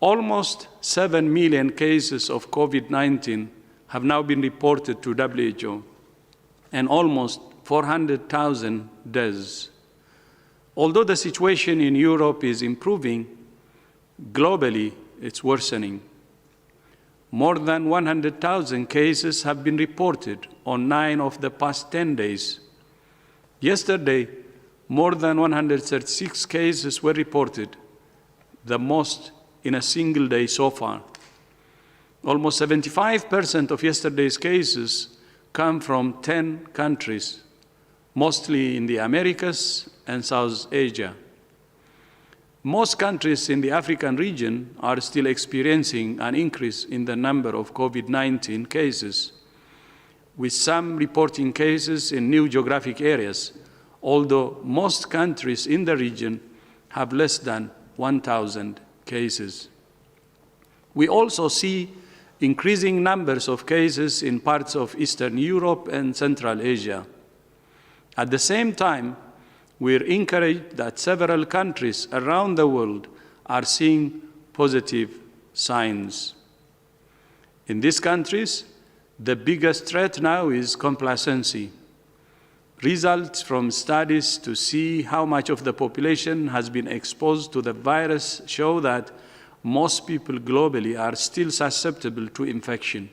Almost 7 million cases of COVID-19 have now been reported to WHO, and almost 400,000 deaths. Although the situation in Europe is improving, globally it's worsening. More than 100,000 cases have been reported on 9 of the past 10 days. Yesterday, more than 136 cases were reported, the most in a single day so far. Almost 75% of yesterday's cases come from 10 countries, mostly in the Americas and South Asia. Most countries in the African region are still experiencing an increase in the number of COVID-19 cases, with some reporting cases in new geographic areas, although most countries in the region have less than 1,000 cases. We also see increasing numbers of cases in parts of Eastern Europe and Central Asia. At the same time, we're encouraged that several countries around the world are seeing positive signs. In these countries, the biggest threat now is complacency. Results from studies to see how much of the population has been exposed to the virus show that most people globally are still susceptible to infection.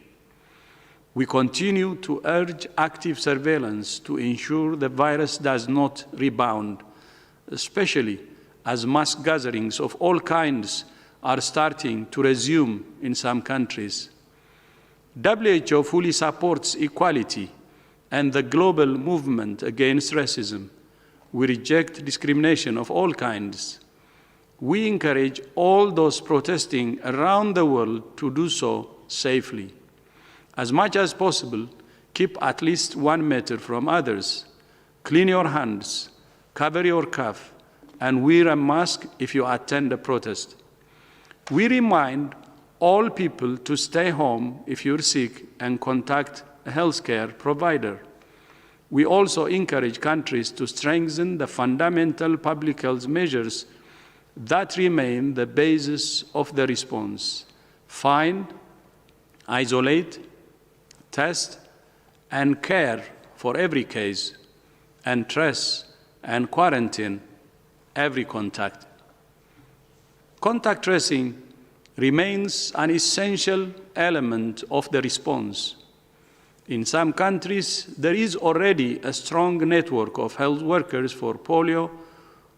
We continue to urge active surveillance to ensure the virus does not rebound, especially as mass gatherings of all kinds are starting to resume in some countries. WHO fully supports equality and the global movement against racism. We reject discrimination of all kinds. We encourage all those protesting around the world to do so safely. As much as possible, keep at least 1 meter from others. Clean your hands, cover your cough, and wear a mask if you attend a protest. We remind all people to stay home if you're sick and contact a healthcare provider. We also encourage countries to strengthen the fundamental public health measures that remain the basis of the response: find, isolate, test, and care for every case, and trace and quarantine every contact. Contact tracing remains an essential element of the response. In some countries, there is already a strong network of health workers for polio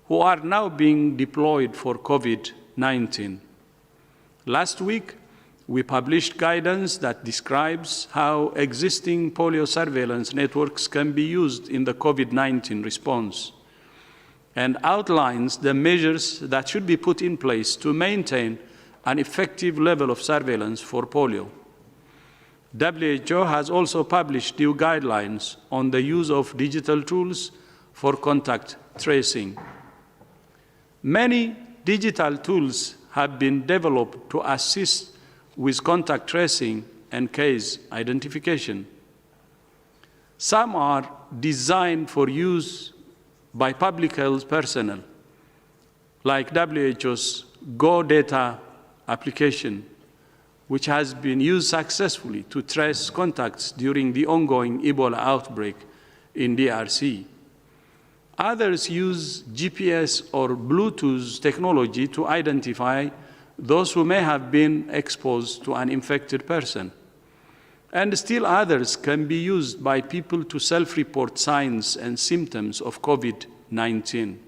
who are now being deployed for COVID-19. Last week, we published guidance that describes how existing polio surveillance networks can be used in the COVID-19 response and outlines the measures that should be put in place to maintain an effective level of surveillance for polio. WHO has also published new guidelines on the use of digital tools for contact tracing. Many digital tools have been developed to assist with contact tracing and case identification. Some are designed for use by public health personnel, like WHO's Go Data application, which has been used successfully to trace contacts during the ongoing Ebola outbreak in DRC. Others use GPS or Bluetooth technology to identify those who may have been exposed to an infected person. And still others can be used by people to self-report signs and symptoms of COVID-19.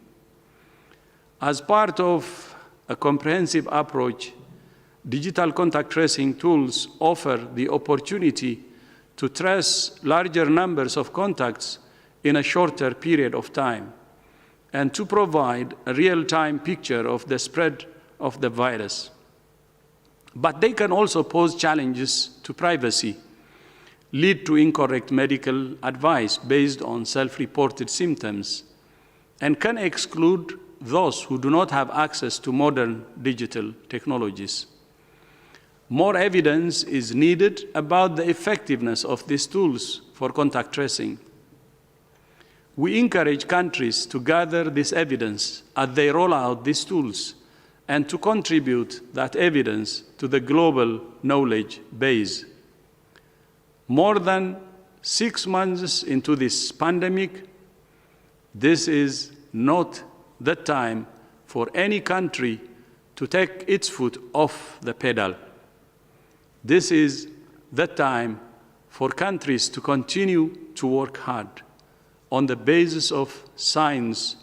As part of a comprehensive approach, digital contact tracing tools offer the opportunity to trace larger numbers of contacts in a shorter period of time and to provide a real-time picture of the spread of the virus. But they can also pose challenges to privacy, lead to incorrect medical advice based on self-reported symptoms, and can exclude those who do not have access to modern digital technologies. More evidence is needed about the effectiveness of these tools for contact tracing. We encourage countries to gather this evidence as they roll out these tools and to contribute that evidence to the global knowledge base. More than 6 months into this pandemic, this is not the time for any country to take its foot off the pedal. This is the time for countries to continue to work hard on the basis of science,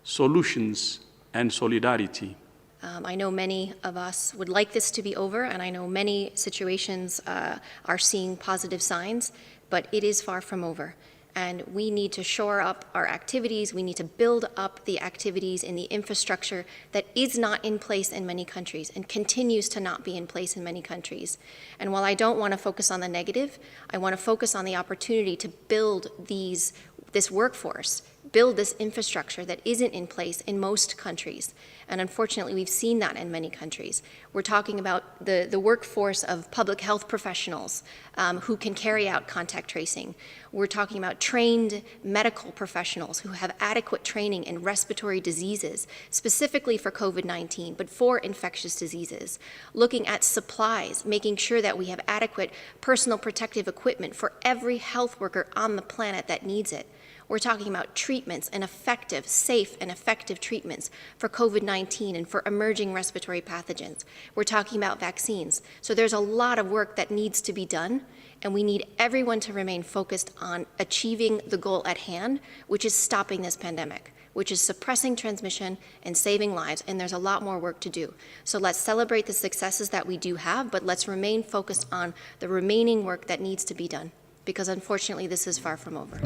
solutions, and solidarity. I know many of us would like this to be over, and I know many situations are seeing positive signs, but it is far from over. And we need to shore up our activities. We need to build up the activities in the infrastructure that is not in place in many countries and continues to not be in place in many countries. And while I don't want to focus on the negative, I want to focus on the opportunity to build this workforce, build this infrastructure that isn't in place in most countries. And unfortunately, we've seen that in many countries. We're talking about the workforce of public health professionals who can carry out contact tracing. We're talking about trained medical professionals who have adequate training in respiratory diseases, specifically for COVID-19, but for infectious diseases. Looking at supplies, making sure that we have adequate personal protective equipment for every health worker on the planet that needs it. We're talking about treatments and effective, safe and effective treatments for COVID-19 and for emerging respiratory pathogens. We're talking about vaccines. So there's a lot of work that needs to be done, and we need everyone to remain focused on achieving the goal at hand, which is stopping this pandemic, which is suppressing transmission and saving lives, and there's a lot more work to do. So let's celebrate the successes that we do have, but let's remain focused on the remaining work that needs to be done, because unfortunately this is far from over.